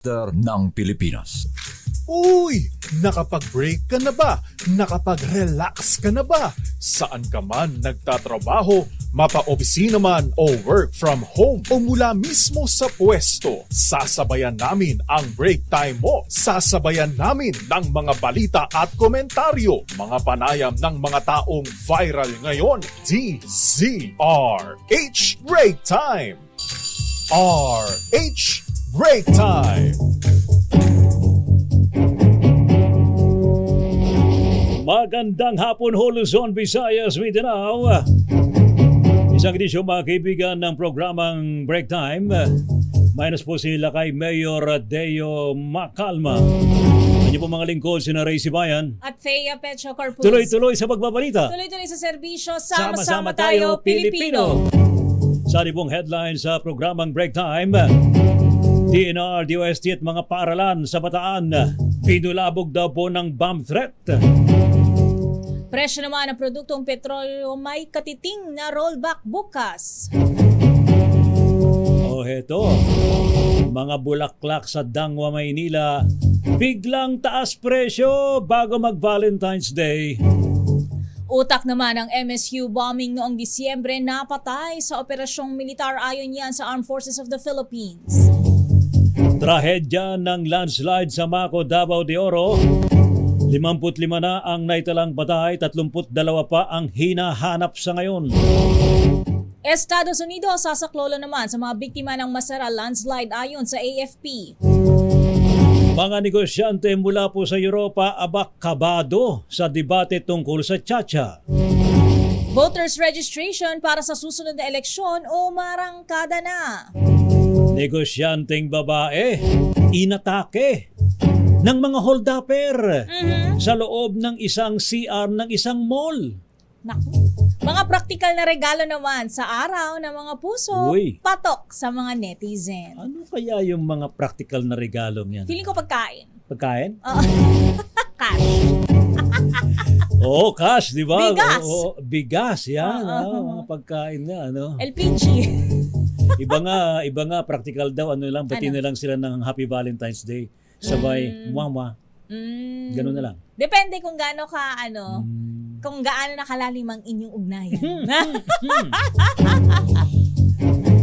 ng Pilipinas. Uy! Nakapag-break ka na ba? Nakapag-relax ka na ba? Saan ka man nagtatrabaho, mapa-opisina man o work from home o mula mismo sa pwesto, sasabayan namin ang break time mo. Sasabayan namin ng mga balita at komentaryo, mga panayam ng mga taong viral ngayon. DZRH Break Time! RH Break Time! Magandang hapon ho, Luzon, Visayas, Mindanao. Isang edisyon mga kaibigan ng programang Break Time. Minus po sila kay Mayor Deo Macalma. Ano po mga lingkod, sina Ray Sibayan. At Thea Pecho Corpus. Tuloy-tuloy sa pagbabalita. Tuloy-tuloy sa serbisyo. Sama-sama Sama-sama tayo, Pilipino. Sa libong headline sa programang Break Time, DNR, DOST at mga paaralan sa Bataan, pinulabog daw po ng bomb threat. Presyo naman ng produktong petrolyo may katiting na rollback bukas. Heto, mga bulaklak sa Dangwa, Maynila, biglang taas presyo bago mag-Valentine's Day. Utak naman ang MSU bombing noong Disyembre napatay sa operasyong militar ayon yan sa Armed Forces of the Philippines. Trahedya ng landslide sa Maco, Davao de Oro. 55 na ang naitalang patay, 32 pa ang hinahanap sa ngayon. Estados Unidos sasaklolo naman sa mga biktima ng Masara landslide ayon sa AFP. Mga negosyante mula po sa Europa abak kabado sa debate tungkol sa Chacha. Voters registration para sa susunod na eleksyon o marangkada na. Negosyanteng babae, inatake ng mga holdupper sa loob ng isang CR ng isang mall. Naku. Mga praktikal na regalo naman sa araw ng mga puso, Uy. patok sa mga netizen. Ano kaya yung mga practical na regalong yan? Feeling ko pagkain. Pagkain? Oo. Cash. Oo, cash, di ba? Bigas. Oo, bigas, yan. Oo. Mga pagkain na, ano. LPG. Iba nga, practical daw, pati na lang sila ng Happy Valentine's Day. Sabay, mwa. Ganun na lang. Depende kung gaano ka, kung gaano nakalalim ang inyong ugnayan.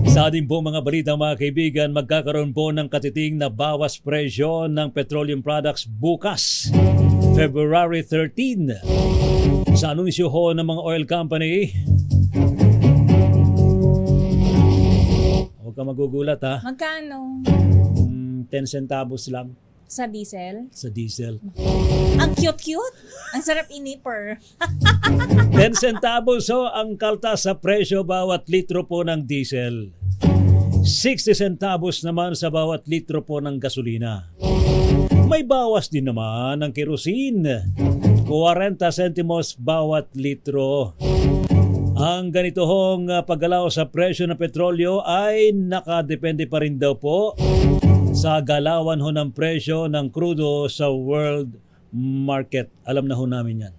Sa ating po mga balita mga kaibigan, magkakaroon po ng katiting na bawas presyo ng petroleum products bukas, February 13. Sa anunsyo ho ng mga oil company, huwag ka magugulat ha. Magkano? 10 centavos lang Sa diesel? sa diesel. Ang cute-cute. Ang sarap iniper. 10 centavos ho ang kaltas sa presyo bawat litro po ng diesel. 60 centavos naman sa bawat litro po ng gasolina. May bawas din naman ng kerosene. 40 centimos bawat litro. Ang ganito hong paggalaw sa presyo ng petrolyo ay nakadepende pa rin daw po sa galawan ho ng presyo ng krudo sa world market. Alam na ho namin yan.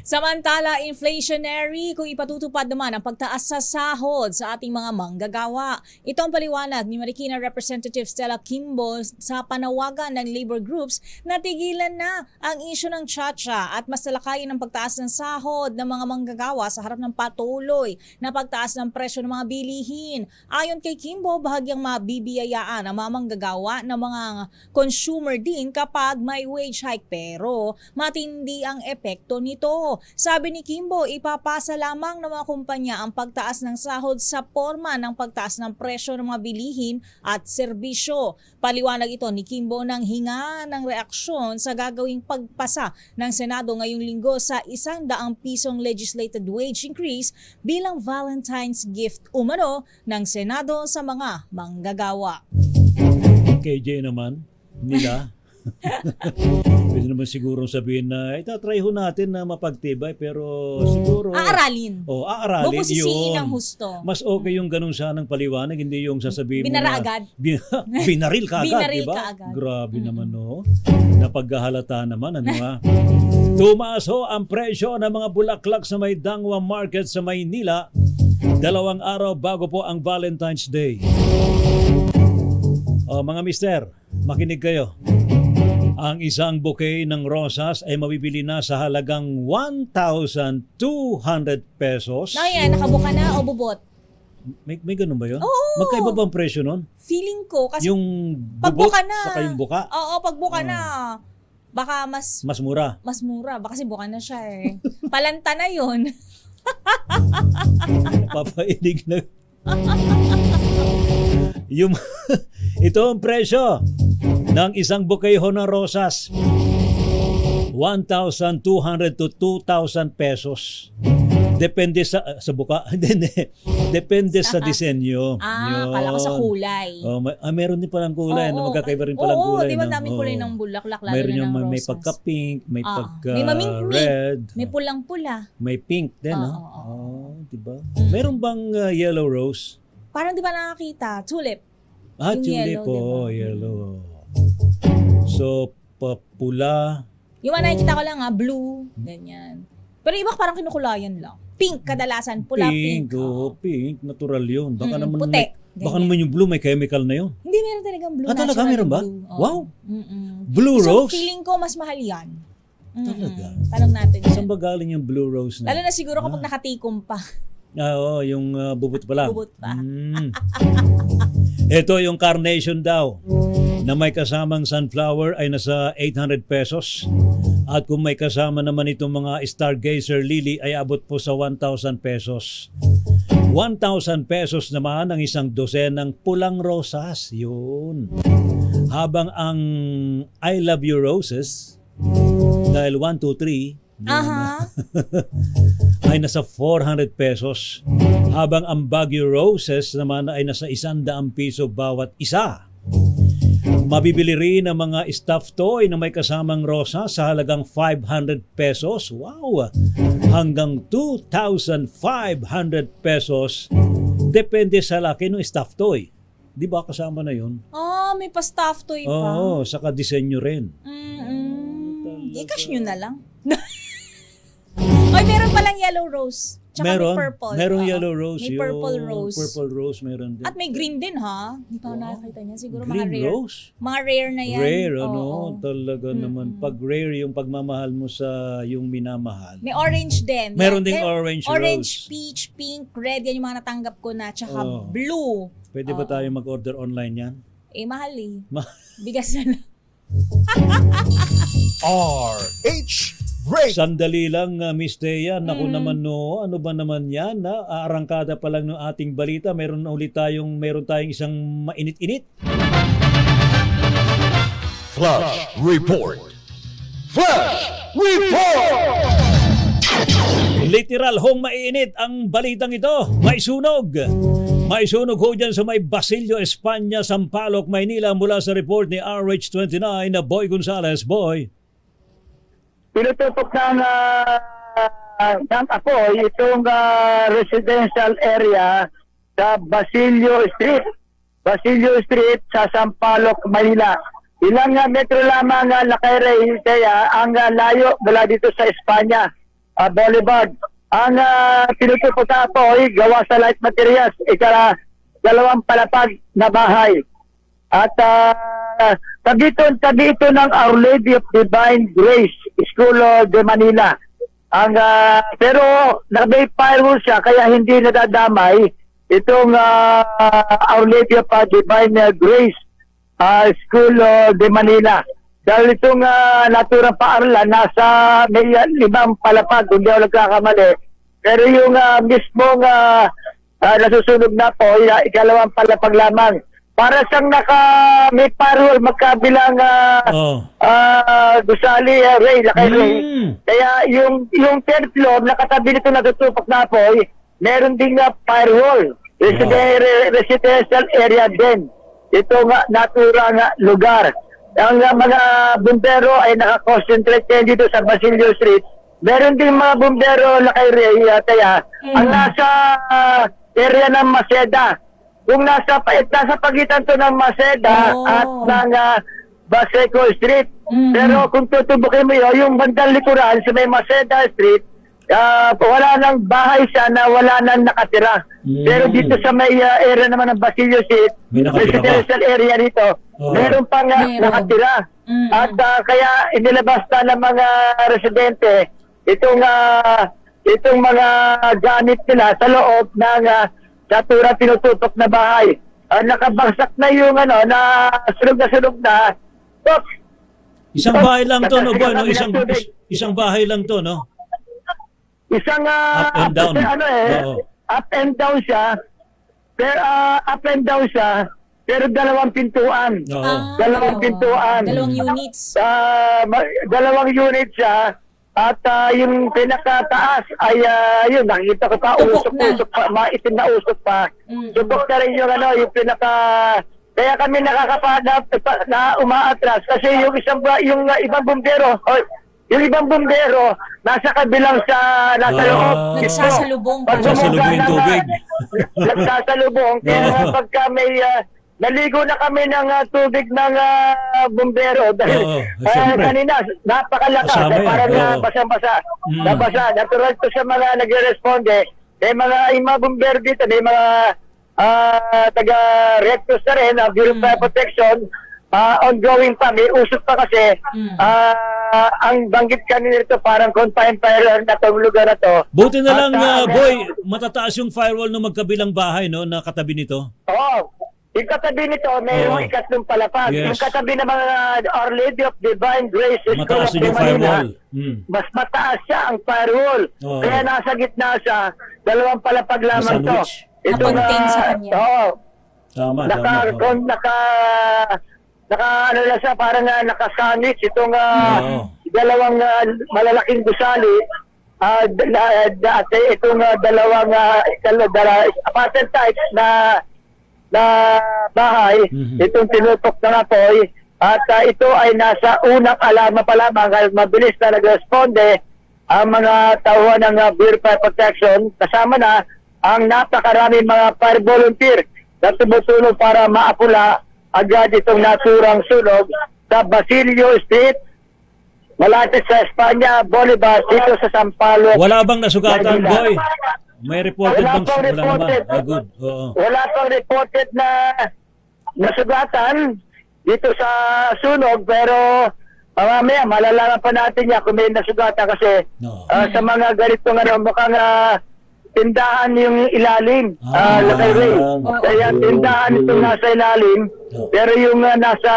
Samantala, inflationary kung ipatutupad naman ang pagtaas sa sahod sa ating mga manggagawa. Ito ang paliwanag ni Marikina Representative Stella Kimbo sa panawagan ng labor groups na tigilan na ang isyu ng Chacha at mas talakayin ang pagtaas ng sahod ng mga manggagawa sa harap ng patuloy na pagtaas ng presyo ng mga bilihin. Ayon kay Kimbo, bahagyang mabibiyayaan ang mga manggagawa ng mga consumer din kapag may wage hike pero matindi ang epekto nito. Sabi ni Kimbo, ipapasa lamang ng mga kumpanya ang pagtaas ng sahod sa forma ng pagtaas ng presyo ng mga bilihin at serbisyo. Paliwanag ito ni Kimbo ng hinga ng reaksyon sa gagawing pagpasa ng Senado ngayong linggo sa 100 pisong legislated wage increase bilang Valentine's gift umano ng Senado sa mga manggagawa. KJ naman, nila. Pwede naman siguro sabihin na itatry ho natin na mapagtibay pero siguro Aaralin. Aaralin Bubusisiin yun. ng husto. Mas okay yung ganun sanang paliwanag, hindi yung sasabihin mo Binara na agad. Binaril ka agad, Binaril diba? ka agad. Grabe naman no. Napaghahalata naman ano ha. Tumaas ho ang presyo ng mga bulaklak sa may Dangwa Market sa Maynila 2 araw bago po ang Valentine's Day. O mga mister, makinig kayo. Ang isang bouquet ng rosas ay mabibili na sa halagang 1,200 pesos. Na yan, nakabuka na o bubot? May ganun ba yun? Oo. Magkaiba ba ang presyo nun? Feeling ko, kasi Yung bubot pagbuka na. saka yung buka? Oo, pagbuka na. Baka mas Mas mura. mura. Baka kasi buka na siya eh. Palanta na yun. Papainig na. Yung, ito ang presyo ng isang bouquet ho ng rosas. 1,200 to 2,000 pesos. Depende sa buka. Hindi. Depende sa disenyo. Kala ko sa kulay. Meron din palang kulay. Oo, magkakaiba rin palang kulay. Oo, di ba no? daming kulay ng bulaklak, lalo Meron na yung ng rosas. may pagka-pink, may May pagka-red. mamingwing. May pulang-pula. May pink din, Oo, no? oo. Diba? Meron bang yellow rose? Parang di ba nakakita? Tulip. Yung Tulip yellow, diba? yellow. So, pula. Yung mga nakikita ko lang blue. Ganyan. Pero iba parang kinukulayan lang. Pink kadalasan. Pula, pink. Pink. Natural yun. Baka naman puti. baka naman yung blue may chemical na yun. Hindi, meron talagang blue. Talaga? Natural Meron ba? blue. Oo. Wow. Mm-mm. Blue So, rose? feeling ko mas mahal yan. Talaga? Tanong natin yan. Saan ba galing yung blue rose na? Lalo na siguro kapag nakatikom pa. Oo, yung bubot pa lang. Bubot pa. Ito yung carnation daw na may kasamang sunflower ay nasa 800 pesos. At kung may kasama naman itong mga stargazer lily ay abot po sa 1,000 pesos. 1,000 pesos naman ang isang dosenang pulang rosas. Yun. Habang ang I love you roses, dahil 1, 2, 3, Aha. ay nasa 400 pesos. Habang ang Baguio roses naman ay nasa 100 piso bawat isa. Mabibili rin ang mga stuffed toy na may kasamang rosa sa halagang 500 pesos. Wow! Hanggang 2,500 pesos. Depende sa laki ng stuffed toy. Di ba kasama na yun? May pa-stuffed toy pa. Oo, saka disenyo rin. I-cash nyo na lang. Ay, meron palang yellow rose. Tsaka may purple. Merong Oo. yellow rose. May purple rose. Purple rose meron din. At may green din ha. Hindi pa ako nakakita niya. Siguro Green mga rare. rose? Mga rare na yan. Rare, Oo. Talaga naman. Pag rare yung pagmamahal mo sa yung minamahal. May orange din. Meron Yan. ding orange Orange, rose. peach, pink, red. Yan yung mga natanggap ko na. Tsaka Oo. blue. Pwede ba tayo mag-order online yan? Mahal eh. Bigas na lang. RH Break! Sandali lang, Miss Thea. Naku naman no, ano ba naman yan? Arangkada pa lang ng ating balita. Meron tayong isang mainit-init. Flash Report. Flash Report! Literal hong mainit ang balitang ito. May sunog. May sunog ho dyan sa may Basilio, Espanya, Sampaloc, Maynila mula sa report ni RH29 na Boy Gonzales. Boy. Pinututok ng apoy itong residential area sa Basilio Street sa Sampaloc, Manila. Ilang metro lamang Lakay kaya ang layo mula dito sa Espanya Boulevard. Ang pinututok na apoy gawa sa light materials, dalawang palapag na bahay. At tabi ito ng Our Lady of Divine Grace School de Manila. Pero may firewall siya kaya hindi nadadamay itong Our Lady of Divine Grace School de Manila. Dahil itong naturang paaralan nasa may 5 palapag, hindi ako nagkakamali. Pero yung mismong nasusunog na po, 2 palapag lamang. Para siyang may parol magkabilang gusali Lakay Ray. Kaya yung third floor nakatabi nito natutupak na po, meron ding firewall. Residential area din. Ito naturang lugar. Ang mga bumbero ay nakakonsentrate dito sa Basilio Street. Meron ding mga bumbero Lakay Ray, kaya ang nasa area ng Maseda. Kung nasa pagitan to ng Maseda at ng Baseco Street. Pero kung tutubukin mo yun, yung bandang likuran sa may Maseda Street, wala nang bahay siya na wala nang nakatira. Pero dito sa may area naman ng Basilio Street, May nakatira ba? residential area dito, meron pang nakatira. At kaya inilabas na ng mga residente itong mga gamit nila sa loob ng satura tinututok na bahay. Nakabagsak na yung na sunog na. Oops! Isang bahay lang to, no, boy? No? Isang bahay lang to, no? Isang Up and down. Oo. up and down siya. Pero up and down siya, pero dalawang pintuan. Oo. Dalawang pintuan. Dalawang units. Dalawang unit siya. At yung pinakataas ay yun, nakikita ko pa, usok pa, maitim na usok pa. Subok na rin yung yung pinaka... Kaya kami nakakapanap na umaatras kasi yung ibang bumbero, yung ibang bumbero nasa kabilang nasa loob. Nagsasalubong. Nagsasalubong yung tubig. Nagsasalubong. Kaya pagka may naligo na kami ng tubig ng bumbero dahil siyempre. kanina napakalakas. Kasama yan. Parang Oo. basang-basa. Nabasa. Natural to sa mga nagre-responde. May mga bumbero dito, may mga taga-rectus na rin, Bureau of Fire Protection, ongoing pa, may usok pa kasi, ang banggit kanina nito parang confined fire na itong lugar na to. Buti na lang, boy, matataas yung firewall ng magkabilang bahay, no, na katabi nito. Oo. Yung katabi nito, mayroong ikatlong palapag. Yes. Yung katabi ng mga Our Lady of Divine Grace, Mataas School of din yung Manila, firewall. mas mataas siya ang firewall. Oo. Kaya nasa gitna siya, dalawang palapag lamang to. Sandwich. Nakontain sa kanya. Oo. Tama, naka ano na siya, parang naka-sandwich itong dalawang malalaking gusali. Itong dalawang apartment types na bahay, itong tinutok na apoy, at ito ay nasa unang alarma pa lamang, mabilis na nag-responde ang mga tauhan ng Bureau of Fire Protection, kasama na ang napakaraming mga fire volunteer na tumutulong para maapula agad itong naturang sunog sa Basilio Street, malapit sa Espanya, Bolivar, dito sa Sampaloc. Wala bang nasugatan, Manila. boy? May reported Wala bang? pang Wala naman. reported. Good. Oo. Wala pang reported na nasugatan dito sa sunog, pero mamaya malalaman pa natin yan kung may nasugatan kasi No. sa mga ganitong mukhang tindahan yung ilalim, Lakay Ray. Kaya tindahan itong nasa ilalim, pero yung nasa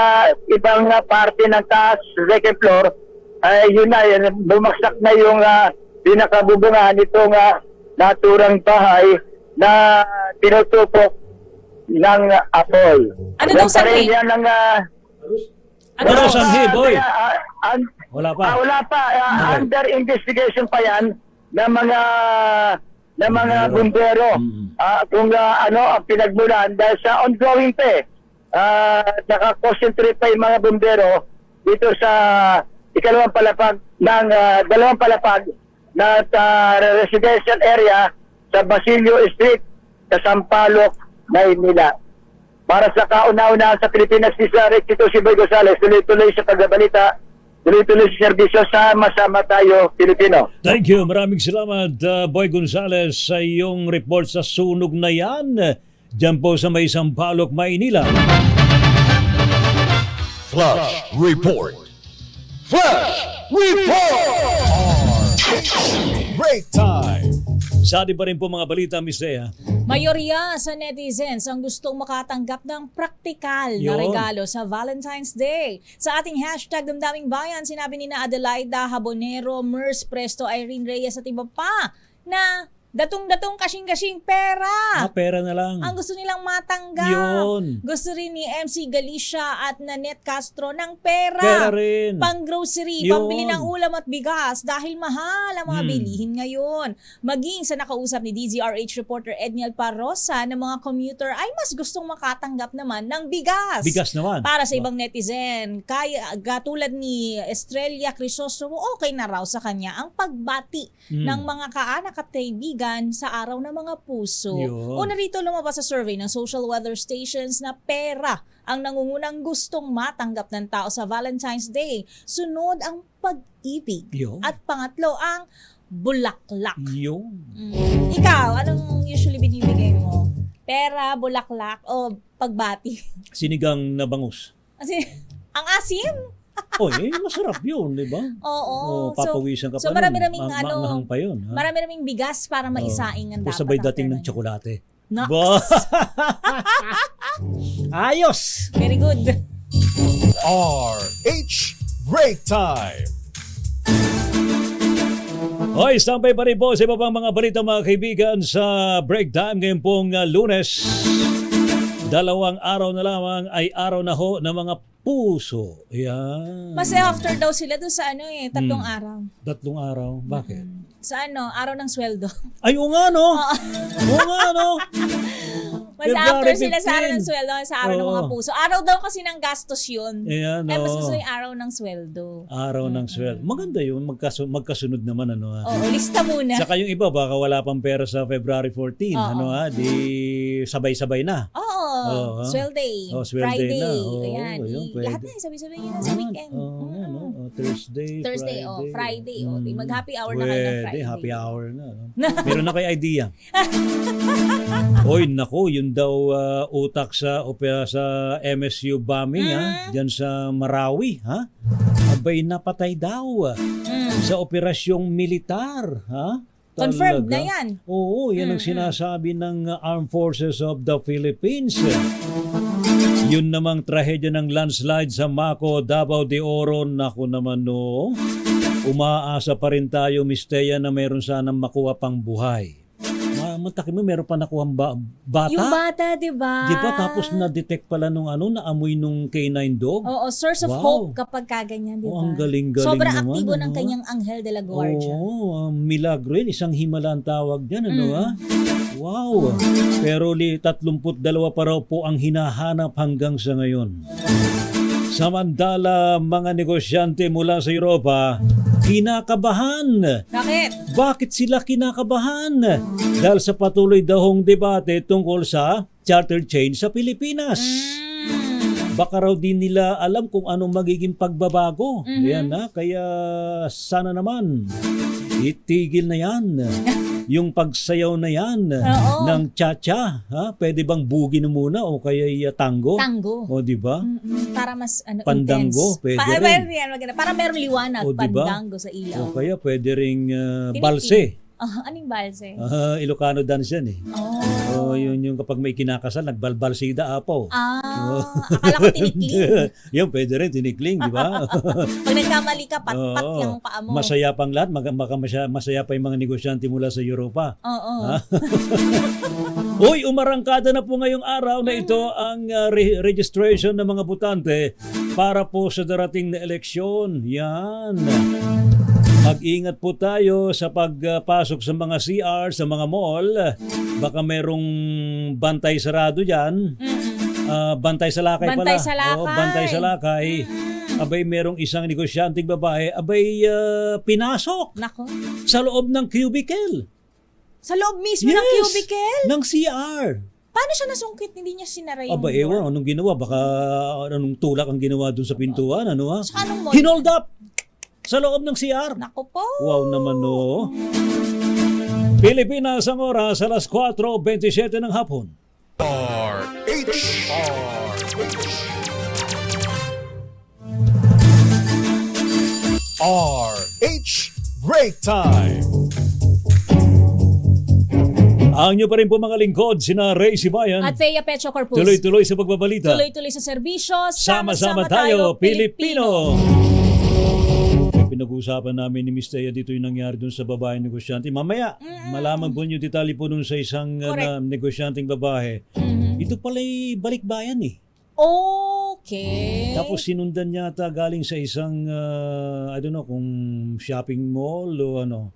ibang parte ng taas, second floor, ay yun na, bumagsak na yung pinakabubungan itong naturang bahay na tinutupok ng apoy. Ano daw sanhi? Yan ang... Ano Ano daw? sanhi, boy? Wala Wala pa. Wala pa. Under investigation pa yan ng mga bumbero. Kung ano ang pinagmulan dahil sa ongoing pa nakakonsentrate pa yung mga bumbero dito sa dalawang palapag na residential area sa Basilio Street sa Sampaloc, Maynila. Para sa kauna-unahan sa Pilipinas, ito si Boy Gonzales, tuloy-tuloy sa pagbabalita, tuloy-tuloy sa serbisyo, sama-sama tayo, Pilipino. Thank you. Maraming salamat, Boy Gonzales, sa iyong report sa sunog na yan. Diyan po sa may Sampaloc, Maynila. Flash Report. Flash Report! Break time! Sa atin pa rin po mga balita, Miss Thea. Mayorya sa netizens ang gustong makatanggap ng praktikal na Yun. regalo sa Valentine's Day. Sa ating hashtag Damdaming Bayan, sinabi ni na Adelaida Habonero, Mers Presto, Irene Reyes at iba pa na datong-datong kasing-kasing pera. Pera na lang. Ang gusto nilang matanggap. Yun. Gusto rin ni MC Galicia at Nanette Castro ng pera. Pera rin. Pang-grocery, Yun. pambili ng ulam at bigas dahil mahal ang mga bilihin ngayon. Maging sa nakausap ni DZRH reporter Edniel Parrosa na mga commuter ay mas gustong makatanggap naman ng bigas. Bigas naman. Para sa ibang netizen, kaya katulad ni Estrella Crisostomo, okay na raw sa kanya ang pagbati ng mga kaanak at kaibigan sa araw ng mga puso. Yun. Una rito lumabas sa survey ng social weather stations na pera ang nangungunang gustong matanggap ng tao sa Valentine's Day. Sunod ang pag-ibig. Yun. At pangatlo ang bulaklak. Yun. Ikaw, anong usually binibigay mo? Pera, bulaklak, o pagbati? Sinigang na bangus. Kasi, ang asim? Masarap yun, di ba? Oo. Papawisan ka pa so nun. marami-raming Maanghang pa yun. Ha? Marami-raming bigas para maisaing ang dapat. Sabay ang dating pera ng niya. tsokolate. Naks. Ba? Ayos! Very good. RH Break Time! Hoy, standby pa rin po sa iba pang mga balita mga kaibigan sa break time ngayon pong Lunes. 2 araw na lamang ay araw na ho ng mga puso. Yan. Mas after daw sila doon sa 3 araw. 3 araw? Bakit? Sa araw ng sweldo. Ay, oo nga no? Oo nga no? Mas February after sila sa araw 15. ng sweldo, sa araw ng mga Oo. puso. Araw daw kasi ng gastos yun. Ayan, Kaya mas oo. gusto yung araw ng sweldo. Araw ng sweldo. Maganda yun. Magkasunod naman ano ha? Oo, lista muna. Saka yung iba, baka wala pang pera sa February 14. Oo. Ano ha? Di sabay-sabay na. Oo, Oo. swell day. Oh, swell day Friday. na. Oo, Ayan. ayun, pwede. Lahat na, sabi-sabi nyo na sa weekend. Thursday, Thursday, Friday. Friday. Di mag-happy hour na kayo ng Pwede, Friday. happy hour na. No? Meron na kayo idea. Oy, nako, yun daw utak sa MSU bombing diyan sa Marawi, ha? Abay napatay daw sa operasyong militar, ha? Confirmed Talaga. na yan. Oo, yan ang sinasabi ng Armed Forces of the Philippines. Yun namang trahedya ng landslide sa Maco, Davao de Oro. Naku naman no. Umaasa pa rin tayo, Mistea, na meron sanang makuha pang buhay. Matakin mo, meron pa nakuhang bata. Yung bata, di ba? Di ba? Tapos na-detect pala naamoy nung K9 dog. Oo, source of Wow. hope kapag kaganyan, di ba? Ang galing-galing Sobrang naman, aktibo ng ano? kanyang Anghel de la Guardia. Oo, milagro yun. Isang himala ang tawag dyan, ano ha? Wow. Pero 32 pa raw po ang hinahanap hanggang sa ngayon. Samantala, mga negosyante mula sa Europa, kinakabahan. Bakit? Bakit sila kinakabahan? Dahil sa patuloy dahong debate tungkol sa charter change sa Pilipinas. Baka raw din nila alam kung anong magiging pagbabago. Yan na, kaya sana naman itigil na yan. Yung pagsayaw na yan Oo. ng cha-cha, ha? Pwede bang bugi na muna o kaya tango? Tango. O di ba? Para mas Pandango, intense. pwede rin. Pwede yan, maganda. Para merong liwanag, O, diba? pandango sa ilaw. O kaya pwede ring Tinitin. balse. Anong balse? Ilocano dance yan eh. Oh. Yun yung kapag may kinakasal, nagbalbalsida apo. Akala ko tinikling. Yun, pwede rin, tinikling, di ba? Pag nagkamali ka, pat-pat Oo. yung paa mo. Masaya pang lahat, masaya pa yung mga negosyante mula sa Europa. Oo. Uy, umarangkada na po ngayong araw na ito ang registration ng mga botante para po sa darating na eleksyon. Yan. Mag-ingat po tayo sa pagpasok sa mga CR, sa mga mall. Baka merong bantay sarado dyan. Bantay sa lakay pala. Bantay sa lakay. Oo, bantay sa lakay. Abay, merong isang negosyanteng babae. Abay, pinasok Nako. sa loob ng cubicle. Sa loob mismo ng cubicle? Ng CR. Paano siya nasungkit? Hindi niya sinara yung Aba, ewan, anong ginawa? Baka anong tulak ang ginawa dun sa pintuan, ano ha? Sa anong mall? Hinold up! Sa loob ng CR. Nako po. Wow naman, no? Pilipinas ang oras sa alas 4:27 ng hapon. RH RH Break Time! Ang nyo pa rin po mga lingkod, sina Ray Sibayan. At Thea Pecho Corpus. Tuloy-tuloy sa pagbabalita. Tuloy-tuloy sa serbisyo. Sama-sama tayo, Pilipino! Pinag-uusapan namin ni Miss Thea dito yung nangyari dun sa babaeng negosyante. Mamaya, malaman po nyo detalye po dun sa isang negosyanteng babae. Ito pala'y balikbayan eh. Okay. Tapos sinundan niya ata galing sa isang, I don't know, kung shopping mall o ano.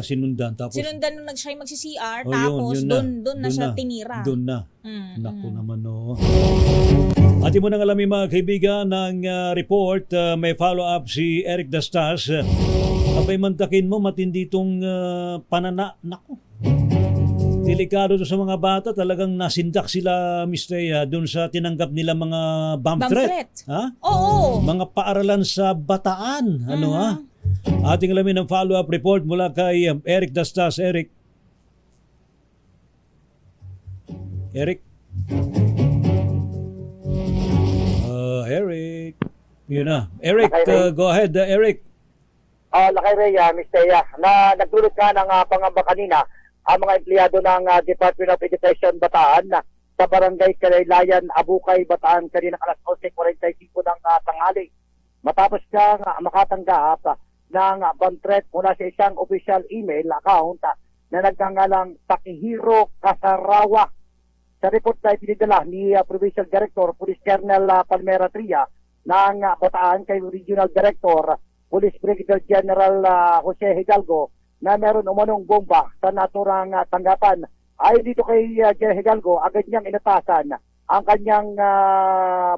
Sinundan. Tapos, Sinundan nung siya magsi-CR, Oh, tapos yun na. doon na siya tinira. Doon na. Naku naman, no. Atin mo nang alam yung mga kaibigan ng report, may follow-up si Eric Dastas. Abay mantakin mo, matindi itong panana. Naku. Delikado to sa mga bata. Talagang nasindak sila, Miss Thea, doon sa tinanggap nila mga bomb threat. Ha? Oo. Mga paaralan sa Bataan. Ano ha? Ating alamin ang follow-up report mula kay Eric Dastas. Eric? Eric? Eric? Yun na. Eric, go ahead, Eric. Lakay Ray, Miss Thea, na nagdulot nga ng pangamba kanina ang mga empleyado ng Department of Education Bataan sa barangay Kalaylayan, Abukay, Bataan kanina alas 11:45 ng tanghali. Matapos kang makatanggap ng bond threat mula sa isang official email account na nagngangalang Takihiro Kasarawa. Sa report na ipinidala ni Provincial Director Police Colonel Palmera Tria ng Bataan kay Regional Director Police Brigadier General Jose Hidalgo na meron umanong bomba sa naturang tanggapan. Ay dito kay Hidalgo, agad niyang inatasan ang kanyang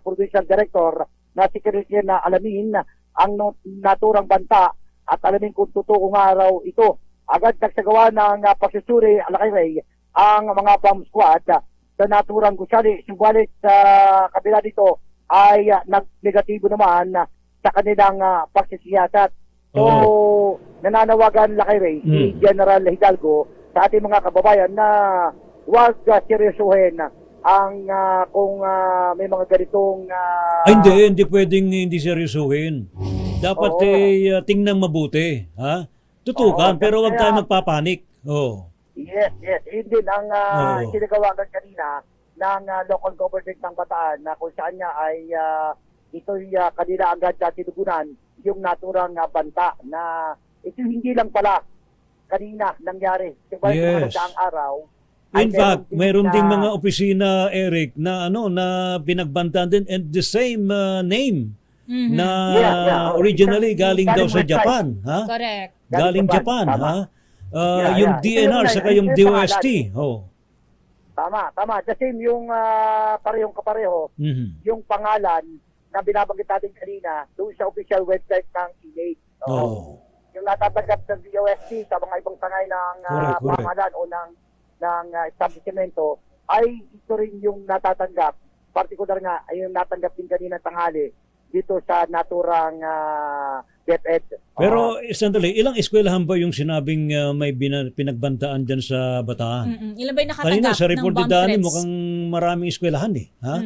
Provincial Director na si Christian na alamin ang naturang banta at alamin kung totoo nga raw ito. Agad nagsagawa ng pagsusuri, Lakay Ray, ang mga bomb squad sa naturang gusali. Subalit sa kabila dito ay nag-negatibo naman sa kanilang pagsisiyasat. So, nananawagan, Lakay Ray, si General Hidalgo sa ating mga kababayan na huwag seryosohin ang kung may mga ganitong... Hindi pwedeng hindi seryosohin. Dapat tingnan mabuti. Ha? Tutukan, pero huwag tayo magpapanik. Yes. Yun din ang sinagawagan kanina ng local government ng Bataan na kung saan niya ay ito'y kanila agad tinugunan yung naturang banta na ito hindi lang pala kanina nangyari. Yes. Ang araw. In fact, mayroon ding mga opisina, Eric, na na pinagbantaan din and the same name na originally galing daw sa Japan, ha? Correct. Galing Japan, ha? Yung DNR saka yung DOST. Tama. The same yung parehong kapareho, yung pangalan na binabanggit natin kanina doon sa official website ng PNH. Yung natatanggap ng DOST sa mga ibang tangay ng pangalan o ng establishmento ay ito rin yung natatanggap. Partikular nga ay yung natanggap din kanina tanghali dito sa naturang DepEd. Pero sandali, ilang eskwelahan ba yung sinabing may pinagbantaan dyan sa Bataan? Ilan ba yung nakatanggap Kanina sa ng report bomb ni Dani threats? mukhang maraming eskwelahan ha?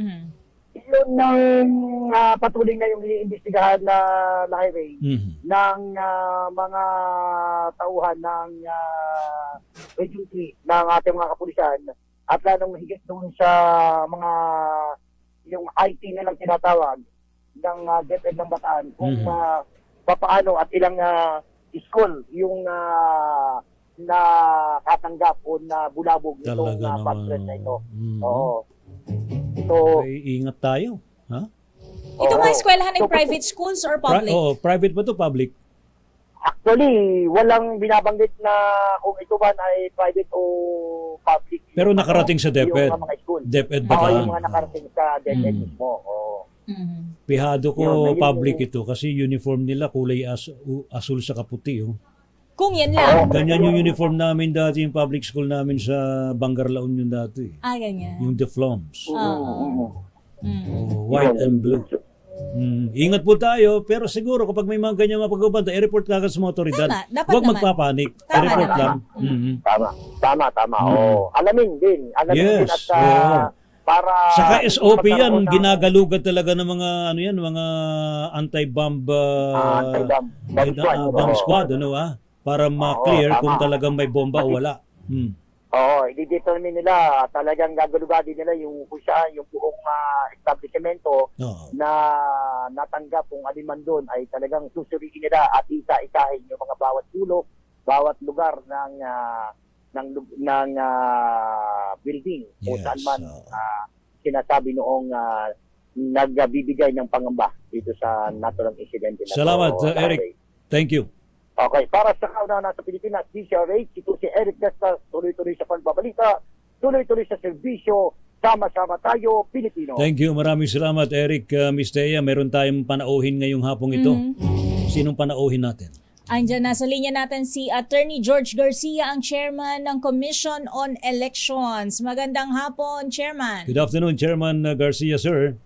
Yun ng patuloy na yung iniimbestigahan na highway ng mga tauhan ng Region 3 ng ating mga kapulisan at lalong higit doon sa mga yung IT nilang tinatawag ng DepEd ng Bataan kung papaano at ilang school yung nakatanggap o na bulabog itong pamphlet na ito. Oo. Ito, ingat tayo. Ha? Ito mga eskwelahan ay private schools or public? Private ba to public? Actually, walang binabanggit na kung ito ba ay private o public. Pero nakarating sa DepEd. Yung mga school. DepEd Bataan. Yung mga nakarating sa DepEd mismo. Pihado ko public ito kasi uniform nila kulay asul sa kaputi. Kung yan lang. Ganyan yung uniform namin dati, yung public school namin sa Bangarlaon yung dati. Ganyan. Yung Defloms. White and blue. Ingat po tayo, pero siguro kapag may mga ganyan mapag-ubanda, i-report ka sa mga otoridad. Huwag magpapanik. I-report lang. Tama. Alamin din at para saka SOP yan, ginagalugad talaga ng mga mga anti-bomb bomb squad, para ma-clear kung talagang may bomba o wala. I-determine nila, talagang gagalugadi nila yung buong establishmento na natanggap kung alin man doon ay talagang susuriin nila at isa-isahin yung mga bawat sulok, bawat lugar ng building o saan man sinasabi noong nagbibigay ng pangamba dito sa naturang insidente na Salamat, Eric. Thank you. Okay, para sa kauna sa Pilipinas, DCRH, ito si Eric Dastas, tuloy-tuloy sa pagbabalita, tuloy-tuloy sa serbisyo, sama-sama tayo, Pilipino. Thank you, maraming salamat, Eric. Miss Thea, meron tayong panauhin ngayong hapong ito. Sinong panauhin natin? Andyan nasa linya natin si Attorney George Garcia, ang chairman ng Commission on Elections. Magandang hapon, Chairman. Good afternoon, Chairman Garcia, sir.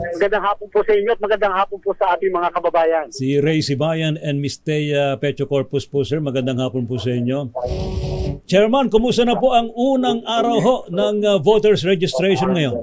Magandang hapon po sa inyo at magandang hapon po sa ating mga kababayan. Si Ray Sibayan and Miss Thea Pecho Corpus po, sir. Magandang hapon po sa inyo. Chairman, kumusta na po ang unang araw ho ng voters registration ngayon?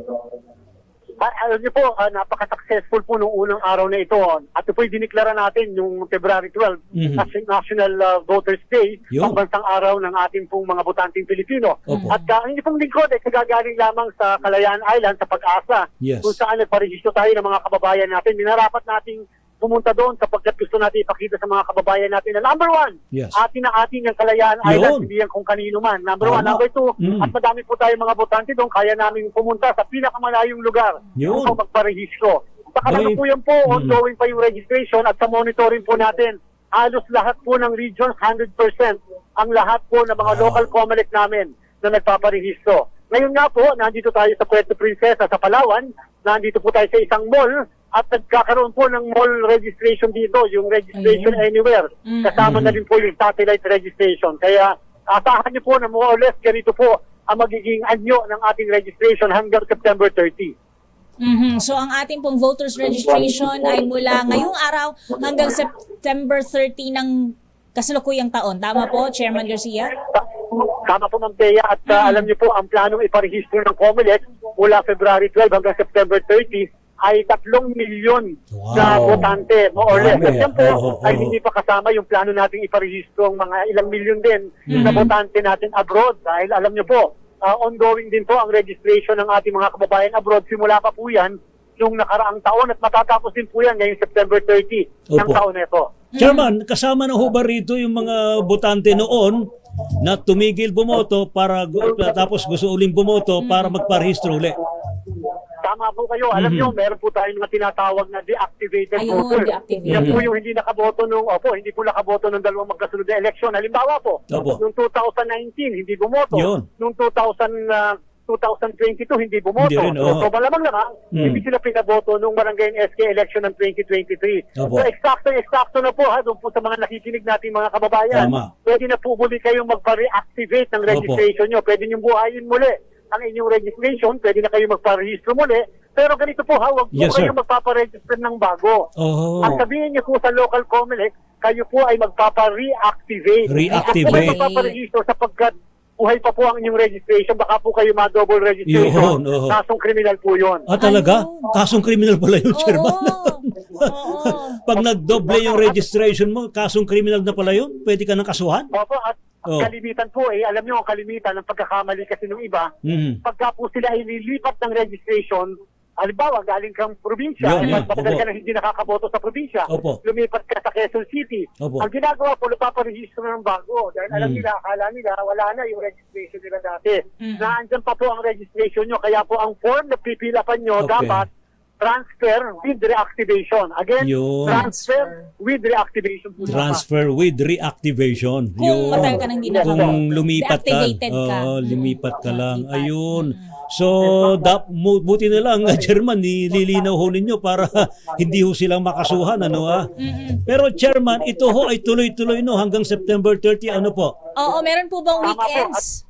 Alam niyo po, napaka-successful po nung unang araw na ito. At ito po'y diniklara natin yung February 12, National Voters Day, Yun. pambansang araw ng ating pong mga botanteng Pilipino. Opo. At ang inyong pong lingkod ay kagagaling lamang sa Kalayaan Island, sa Pag-asa, Yes. kung saan nagparehistro tayo ng mga kababayan natin. Minarapat nating pumunta doon sapagkat gusto natin ipakita sa mga kababayan natin na number one, Yes. atin yung Kalayaan Yun. Island, hindi yan kung kanino man. Number one. Tama. Number two, Mm. at madami po tayo mga botante doon, kaya namin pumunta sa pinakamalayong lugar Yun. upang magparehistro. Sa kasalukuyan po, ongoing pa yung registration at sa monitoring po natin, halos lahat po ng regions, 100%, ang lahat po ng mga local COMELEC namin na nagpaparehistro. Ngayon nga po, nandito tayo sa Puerto Princesa sa Palawan, nandito po tayo sa isang mall, at nagkakaroon po ng mall registration dito, yung registration anywhere. Kasama na din po yung satellite registration. Kaya asahan niyo po na more or less ganito po ang magiging anyo ng ating registration hanggang September 30. So ang ating pong voters registration ay mula ngayong araw hanggang September 30 ng kasalukuyang taon. Tama po, Chairman Garcia? Tama po, Ma'am Thea, at alam niyo po, ang planong iparehistro ng COMELEC mula February 12 hanggang September 30 ay 3 milyon na botante, more or less. At yan po ay hindi pa kasama yung plano nating iparehistro ang mga ilang milyon din na botante natin abroad. Dahil alam niyo po, ongoing din po ang registration ng ating mga kababayan abroad. Simula pa po yan nung nakaraang taon at matatapos din po yan ngayong September 30 ng taon na ito. Chairman, kasama na ho ba rito yung mga botante noon na tumigil bumoto para tapos gusto uling bumoto para magparehistro uli? Tama po kayo. Alam niyo, meron po tayong mga tinatawag na deactivated Ayun, voter. deactivated. Yan po yung hindi nakaboto hindi po nakaboto nung dalawang magkasunod na eleksyon. Halimbawa po, Opo. nung 2019, hindi bumoto. Yun. Nung 2022, hindi bumoto. Hindi rin, oo. So malamang naman, hindi sila pinaboto nung barangay SK election ng 2023. Opo. So eksakto na po doon po sa mga nakikinig nating mga kababayan. Tama. Pwede na po muli kayong magpa-reactivate ng registration nyo. Pwede nyo buhayin muli ang inyong registration, pwede na kayo magparehistro muli. Pero ganito po, huwag po Yes, sir. kayo magpaparegister ng bago. Oh. Ang sabihin niyo po sa local COMELEC, kayo po ay magpapa-reactivate. Reactivate. Huwag po magpaparehistro sapagkat buhay pa po ang inyong registration, baka po kayo ma-double registration. Yun, oo. Kasong kriminal po yun. Ah, talaga? Ayun. Kasong kriminal pala yun, Chairman. Oo. Pag nagdoble yung registration mo, kasong kriminal na pala yun? Pwede ka nang kasuhan? Opo, at Oh. kalimitan po alam niyo ang kalimitan ng pagkakamali kasi nung iba, pagka po sila ay nilipat ng registration, halimbawa galing kang probinsya, Yun, at matagal opo. ka na hindi nakakaboto sa probinsya, Opo. lumipat ka sa Quezon City. Opo. Ang ginagawa po, napaparehistro ng bago. Dahil alam nila, akala nila, wala na yung registration nila dati. Naandyan pa po ang registration nyo, kaya po ang form na pipilapan nyo, Okay. dapat transfer with reactivation. Again, Yun. transfer with reactivation po dapat. Transfer with reactivation. Kung matagal ka nang hindi nakaka- Kung lumipat ka. deactivated ka. Oo, lumipat ka lang. Lipat. Ayun. So, buti na lang, Chairman, nililinaw ho ninyo para hindi ho silang makasuhan. Ano, Pero, Chairman, ito ho ay tuloy-tuloy no hanggang September 30. Ano po? Oo, meron po bang Tama po. weekends?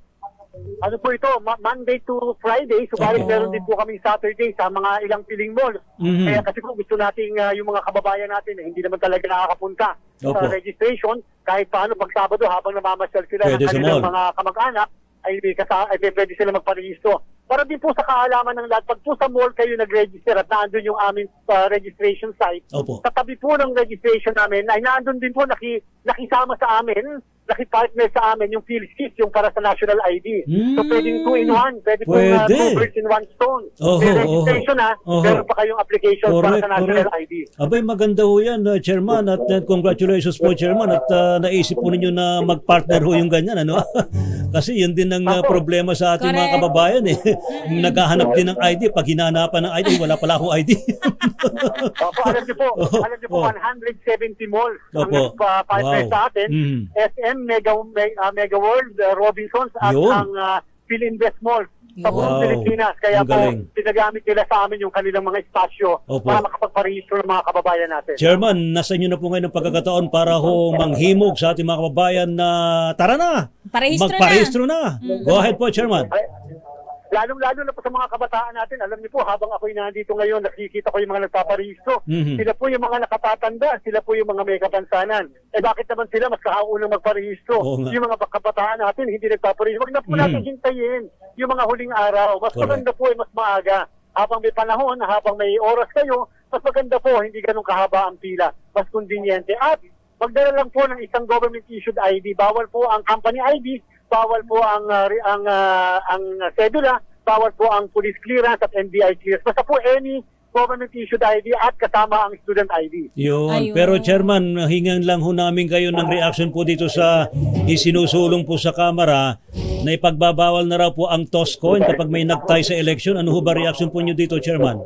Ano po ito, Monday to Friday, subalit Okay. meron din po kaming Saturday sa mga ilang piling malls. Kaya kasi po gusto nating yung mga kababayan natin hindi naman talaga nakakapunta Opo. sa registration, kahit paano pag Sabado habang namamasyal sila Pwede ng sa kanilang mall. mga kamag-anak, ay pwede sila magparehistro. Para din po sa kaalaman ng lahat, pag po sa mall kayo nag-register at naandun yung aming registration site, Opo. sa tabi po ng registration namin, ay naandun din po nakisama sa amin, nakipartner sa amin yung PhilSys, yung para sa national ID. So pwedeng 2-in-1, pwede po Pwede. 2 birds in 1 stone. Oho, May registration oho. meron pa kayong application para sa national Correct. ID. Abay, maganda ho yan, Chairman, at congratulations po, Chairman, at naisip po ninyo na mag-partner ho yung ganyan, ano? Kasi yun din ang problema sa ating mga Correct. kababayan, eh. Naghahanap din ng ID, pag hinahanapan ng ID, wala pala akong ID. Opo, alam niyo po, 170 malls ang Opo. nagpa-partner Wow. sa atin. SM, Mega World, Robinsons, at Yun. ang Philinvest Mall sa buong Wow. Pilipinas. Kaya Ang po, galing. pinagamit nila sa amin yung kanilang mga espasyo Opo. para makapagparehistro ng mga kababayan natin. Chairman, nasa inyo na po ngayon ang pagkakataon para ho manghimog sa ating mga kababayan na tara na, Parehistro magparehistro na. Go ahead po, Chairman. Lalong-lalo na po sa mga kabataan natin, alam niyo po, habang ako'y nandito ngayon, nakikita ko yung mga nagpaparehistro. Mhm. Sila po yung mga nakatatanda, sila po yung mga may kapansanan. Bakit naman sila mas kakaunang magparehistro? Oo nga. Yung mga kabataan natin, hindi nagpaparehistro. Huwag na po natin hintayin yung mga huling araw. Mas Correct. maganda po ay mas maaga. Habang may panahon, habang may oras kayo, mas maganda po, hindi ganun kahaba ang pila. Mas conveniente. At magdala lang po ng isang government-issued ID. Bawal po ang company ID, bawal po ang cedula, bawal po ang police clearance at NBI clearance. Basta po any government-issued ID at kasama ang student ID. Yun. Ayun. Pero Chairman, hingan lang ho namin kayo ng reaction po dito sa isinusulong po sa Kamara na ipagbabawal na raw po ang toss coin kapag may nagtay sa election. Ano ho ba reaction po nyo dito, Chairman?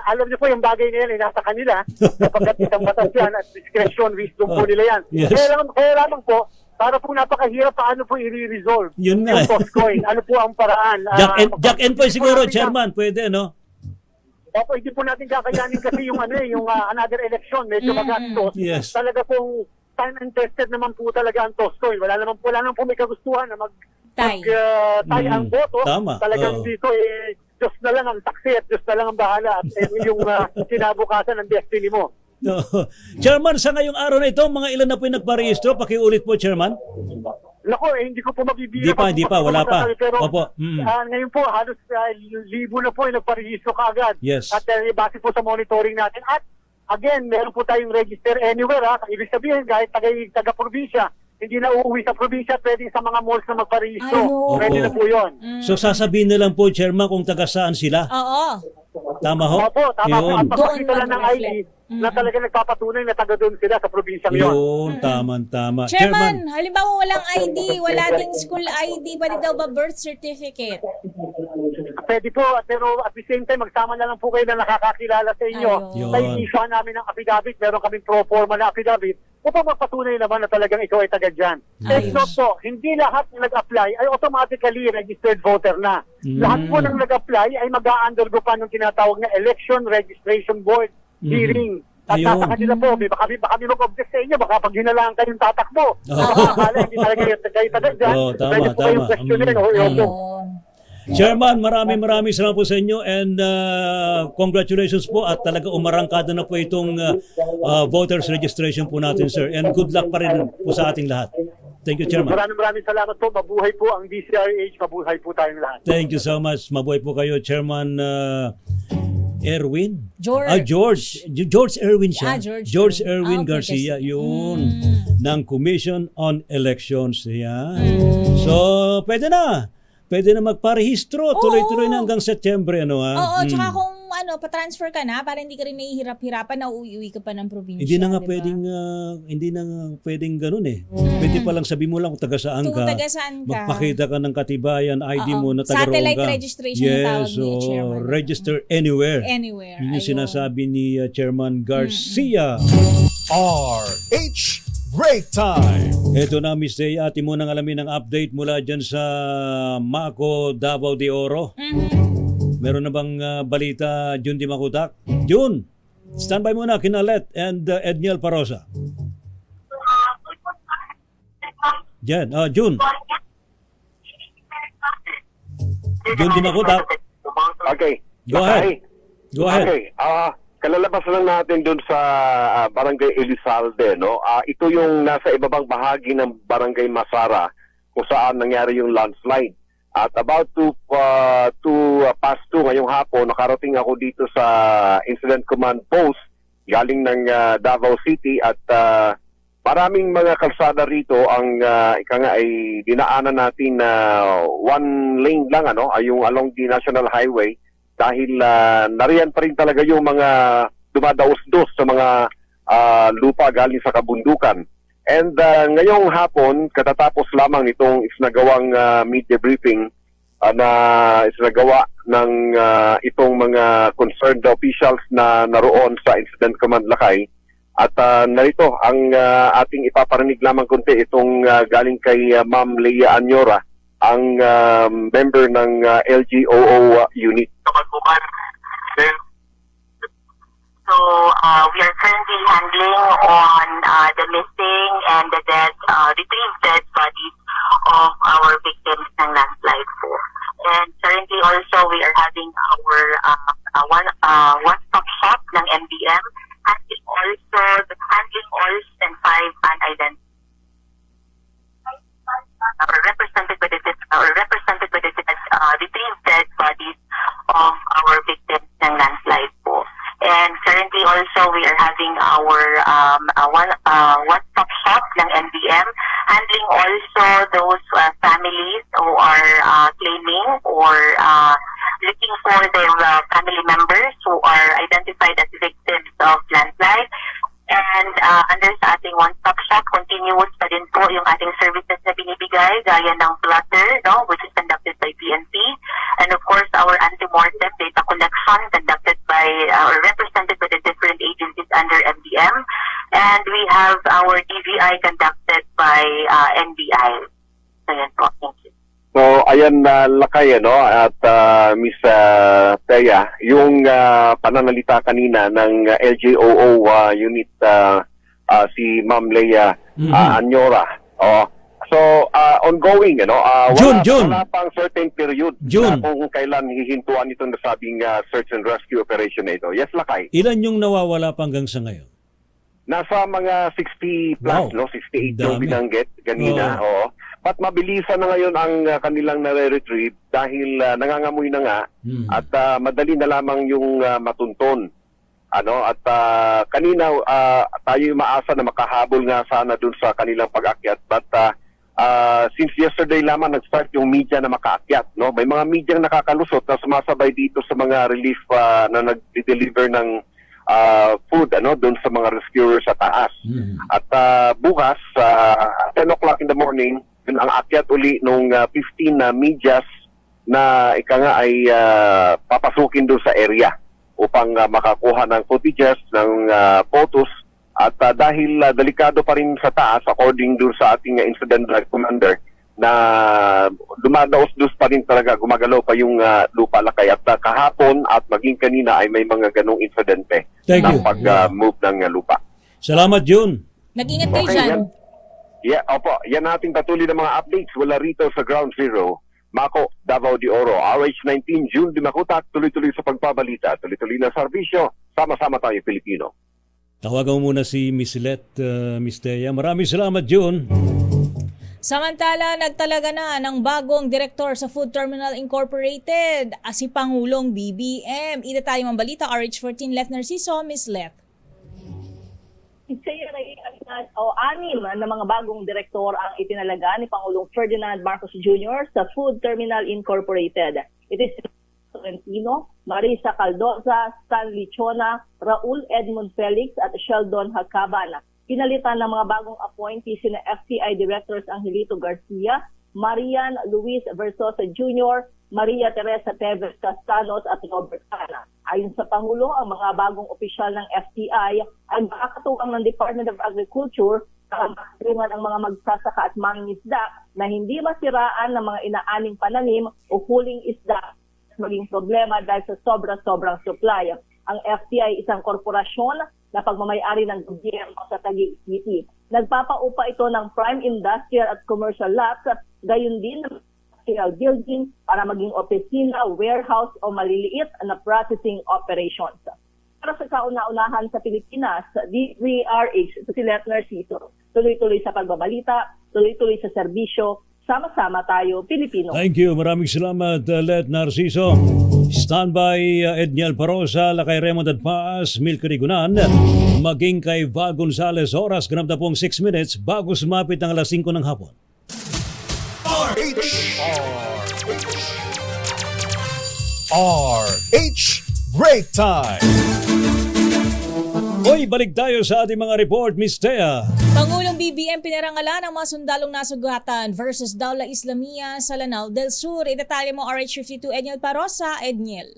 Alam niyo po yung bagay na yan ay nasa kanila kapag isang batas yan at discretion, wisdom po nila yan. Yes. Kaya lamang po, para po napakahirap paano po i-resolve Yun nga. yung toss coin. Ano po ang paraan? Jack and Poy siguro, Chairman. Pwede, no? Opo, hindi po natin kakayanin kasi yung another election, medyo magastos. Yes. Talaga pong time and tested naman po talaga ang toss coin. Wala naman po may kagustuhan na Tay. tay ang boto. Tama. Talagang Oo. dito Diyos na lang ang taksi at Diyos na lang ang bahala at yung kinabukasan ng destiny mo. No. Chairman, sa ngayong araw na ito, mga ilan na po yung nagparehistro? Pakiulit po, Chairman. Nako, hindi ko po mabibira. Hindi pa, wala pa. Pero Opo. ngayon po, halos libo na po yung nagparehistro kaagad. Yes. At base po sa monitoring natin. At again, meron po tayong register anywhere. Ibig sabihin, kahit taga-probinsya, hindi na uuwi sa probinsya, pwedeng sa mga malls na magparehistro. Ayun. Pwede na po yun. So sasabihin na lang po, Chairman, kung taga saan sila. Oo. Tama ho? Opo, tama po. Yun. At papakita Doon lang ng ID na talaga nagpapatunay na taga doon sila sa probinsyang yun. Yun, tama. Chairman, halimbawa walang ID, wala ding school ID, pwede daw ba birth certificate? Pwede po, pero at the same time, magsama na lang po kayo na nakakakilala sa inyo. Ayun. Ay, issue namin ng affidavit, meron kaming pro forma na affidavit, upang mapatunay naman na talagang ikaw ay taga dyan. Take note po, hindi lahat na nag-apply ay automatically registered voter na. Lahat po ng nag-apply ay mag-a-undergo pa ng tinatawag na Election Registration Board hearing. At Ayun. nasa kanila po, baka kami mag-object sa inyo, baka pag hinalaan kayong tatakbo. Akala, hindi talaga kayo taga dyan. Oo, tama, Pwede po kayong tama. questionin. Opo. Ayun. Chairman, maraming salamat po sa inyo and congratulations po at talaga umarangkada na po itong voters registration po natin, sir. And good luck pa rin po sa ating lahat. Thank you, Chairman. Maraming salamat po. Mabuhay po ang DCRH. Mabuhay po tayong lahat. Thank you so much. Mabuhay po kayo, Chairman Erwin? George. George Erwin siya. George Erwin okay, Garcia. kasi- Yun. Ng Commission on Elections. Yan. So, pwede na. Pwede na magparehistro. Tuloy-tuloy na hanggang Setyembre. Ano, ha? Oo, tsaka kung pa-transfer ka na, para hindi ka rin nahihirap-hirapan na uuwi ka pa ng probinsya. Hindi na nga diba? pwedeng ganun eh. Pwede pa lang sabihin mo lang kung taga saan Kung ka. taga saan ka. Magpakita ka ng katibayan, ID Oo. mo na taga roon ka. Satellite registration yung tawag ni Chairman. Register anywhere. Anywhere. Yun yung Ayun. sinasabi ni Chairman Garcia. RH Break Time! Ito na, Miss Day, atin mo nang alamin ang update mula dyan sa Mako, Davao de Oro. Meron na bang balita, Jun Di Makutak? Jun, standby muna, Kinalet and Edniel Parosa. Jan, Jun. Jun Di Makutak. Okay. Go ahead. Go ahead. Okay. Kalalabas lang natin dun sa Barangay Elizalde, no? Ito yung nasa ibabang bahagi ng Barangay Masara kung saan nangyari yung landslide. At about to past 2 ngayong hapon, nakarating ako dito sa Incident Command Post galing ng Davao City at maraming mga kalsada rito ang ika nga ay dinaanan natin na one lane lang yung along the National Highway dahil nariyan pa rin talaga yung mga dumadaos-dos sa mga lupa galing sa kabundukan. And ngayong hapon, katatapos lamang nitong isinagawang media briefing na isinagawa ng itong mga concerned officials na naroon sa Incident Command Lakay. At narito ang ating ipaparinig lamang kunti itong galing kay Ma'am Leia Anyora, ang member ng LGOO unit. So we are currently handling on the missing and the retrieved dead bodies of our victims ng landslide po. And currently also we are having our one-stop shop ng MDM, handling also and 5 unidentified represented by the retrieved dead bodies of our victims ng landslide po. And currently also we are having our one-stop shop ng MDM, handling also those families who are claiming or looking for their family members who are identified as victims of landslide. And under sa ating one-stop shop, continuous pa din po yung ating services na binibigay, gaya ng plotter, no, which is conducted by PNP. And of course, our anti-mortem data collection conducted by or represented by the different agencies under MDM. And we have our DVI conducted by NBI. So yan po, thank you. So, ayan Lakay, at Miss Thea, yung pananalita kanina ng LGOO unit si Ma'am Leia Anyora. So, ongoing, wala pang certain period na kung kailan hihintuan itong nasabing search and rescue operation na ito. Yes, Lakay. Ilan yung nawawala pa hanggang sa ngayon? Nasa mga 60 plus, 68 yung binanggit kanina. But mabilisan na ngayon ang kanilang nare-retrieve dahil nangangamoy na nga at madali na lamang yung matunton. At kanina tayo maasa na makahabol nga sana dun sa kanilang pag-akyat. But since yesterday lamang nag-start yung media na makaakyat, no? May mga media nakakalusot na sumasabay dito sa mga relief na nag-deliver ng food doon sa mga rescuers sa taas. At bukas 10 o'clock in the morning, yun ang akyat uli nung 15 medyas na ika nga ay papasukin doon sa area upang makakuha ng footages, ng photos. At dahil delikado pa rin sa taas, according doon sa ating incident commander, na dumadaos-dos pa rin talaga, gumagalaw pa yung lupa, Lakay. At kahapon at maging kanina ay may mga ganong insidente ng pag-move ng lupa. Salamat, Jun. Nag-ingat kayo dyan. Opo. Yan nating patuloy ng mga updates. Wala rito sa Ground Zero. Mako, Davao de Oro, RH19, June Dimakutak, tuloy-tuloy sa pagbabalita, tuloy-tuloy na serbisyo. Sama-sama tayo, Pilipino. Tawagan mo muna si Miss Let, Miss Thea. Maraming salamat, June. Samantala, nagtalaga na ng bagong direktor sa Food Terminal Incorporated, si Pangulong BBM. Ida tayo ang balita, RH14, Left Narciso, Miss Let. Anim na mga bagong direktor ang itinalaga ni Pangulong Ferdinand Marcos Jr. sa Food Terminal Incorporated. It is Tolentino, Marisa Caldoza, Stanley Chona, Raul Edmund Felix at Sheldon Hacaban. Pinalitan ng mga bagong appointees sina FTI Directors Angelito Garcia, Marian Luis Versosa Jr., Maria Teresa Teves Castanos at Robert Cana. Ayon sa Pangulo, ang mga bagong opisyal ng FTI ay makakatuwang ng Department of Agriculture sa matulungan ang mga magsasaka at mangingisda na hindi masiraan ng mga inaaning pananim o huling isda maging problema dahil sa sobra-sobrang supply. Ang FTI isang korporasyon na pagmamayari ng gobyerno sa Taguig City. Nagpapaupa ito ng prime industrial at commercial lots, gayon din ng building para maging opisina, warehouse o maliliit na processing operations. Para sa kauna-unahan sa Pilipinas, DZRH, si Let Narciso, tuloy-tuloy sa pagbabalita, tuloy-tuloy sa serbisyo, sama-sama tayo, Pilipino. Thank you. Maraming salamat, Let Narciso. Standby, Edniel Parosa, Lakay Raymond Adpaas, Milka Rigunan, maging kay Val Gonzales. Oras, ganap na pong 6 minutes bago sumapit ang alas 5 ng hapon. RH Break Time. Hoy, balik tayo sa ating mga report, Miss Thea. Pangulong BBM pinarangalan ng mga sundalong nasugatan versus Dawla Islamia sa Lanao del Sur. Idetalye mo RH52 Edniel Parosa, Edniel.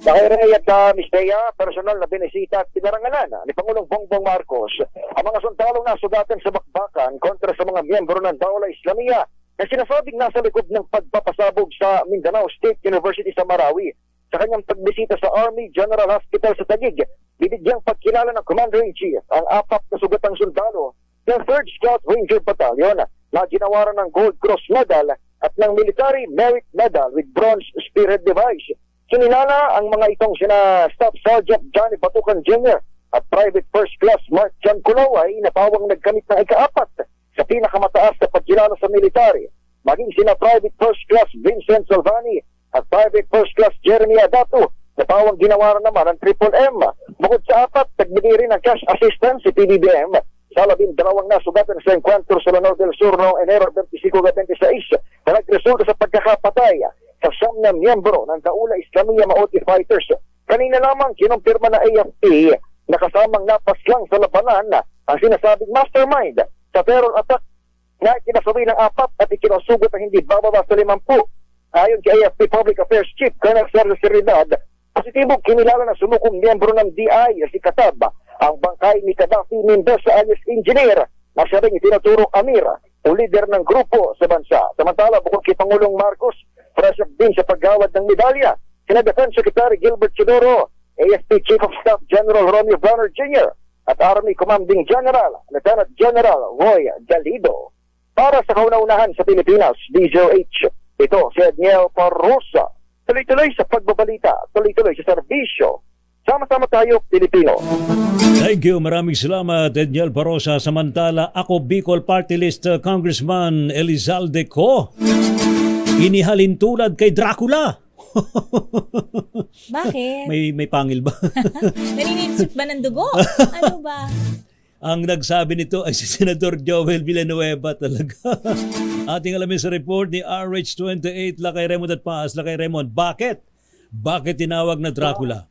Nakiray at Ms. Thea, personal na binisita at pinarangalan ni Pangulong Bongbong Marcos ang mga sundalong nasugatan sa bakbakan kontra sa mga miyembro ng Dawla Islamia na sinasabing nasa likod ng pagpapasabog sa Mindanao State University sa Marawi. Sa kanyang pagbisita sa Army General Hospital sa Taguig, bibigyang pagkilala ng Commander-in-Chief ang 4 na sugatang sundalo ng 3rd Scout Ranger Battalion na ginawaran ng Gold Cross Medal at ng Military Merit Medal with Bronze Spearhead Device. Sinilala ang mga itong sina Staff Sergeant Johnny Batucan Jr. at Private First Class Mark Jan Culaw ay napawang nagkamit ng ika-4 sa pinakamataas na pagkilala sa military. Maging sina Private First Class Vincent Salvani at Private First Class Jeremy Adato napawang ginawaran naman ang Triple M. Bukod sa 4, nagbigay rin ng cash assistance si PBBM sa 12 nasugatan sa enkwentro sa Lanao del Sur noong Enero 25-26 na nagresulta sa pagkakapatay sa 9 na miyembro ng Daula Islamiyah Maoti Fighters. Kanina lamang kinumpirma na AFP na kasamang napaslang sa labanan ang sinasabing mastermind sa terror attack na kinasabay ng 4 at ikinasugot na hindi bababa sa 50. Ayon kay AFP Public Affairs Chief Colonel Sergio Serenidad, positibong kinilala na sumukong miyembro ng DI si Katab ang bangkay ni Gaddafi Mendoza alias Engineer na siya rin itinuturong Amir o leader ng grupo sa bansa. Samantala, bukod kay Pangulong Marcos, present din sa paggawad ng medalya sina Defense Secretary Gilbert Chidoro, AFP Chief of Staff General Romeo Bronner Jr. at Army Commanding General Lieutenant General Roy Galido. Para sa kauna-unahan sa Pilipinas, DZOH, ito si Edniel Parrosa. Tuloy-tuloy sa pagbabalita, tuloy-tuloy sa serbisyo. Sama-sama tayo, Pilipino. Thank you. Maraming salamat, Edniel Parrosa. Samantala, ako Bicol Party List Congressman Elizalde Co. Inihalin tulad kay Dracula. Bakit? May pangil ba? Naninisip ba ng dugo? Ano ba? Ang nagsabi nito ay si Senador Joel Villanueva talaga. Ating alamin sa report ni RH28, Lakay Raymond at Paas. Lakay Raymond, bakit? Bakit tinawag na Dracula?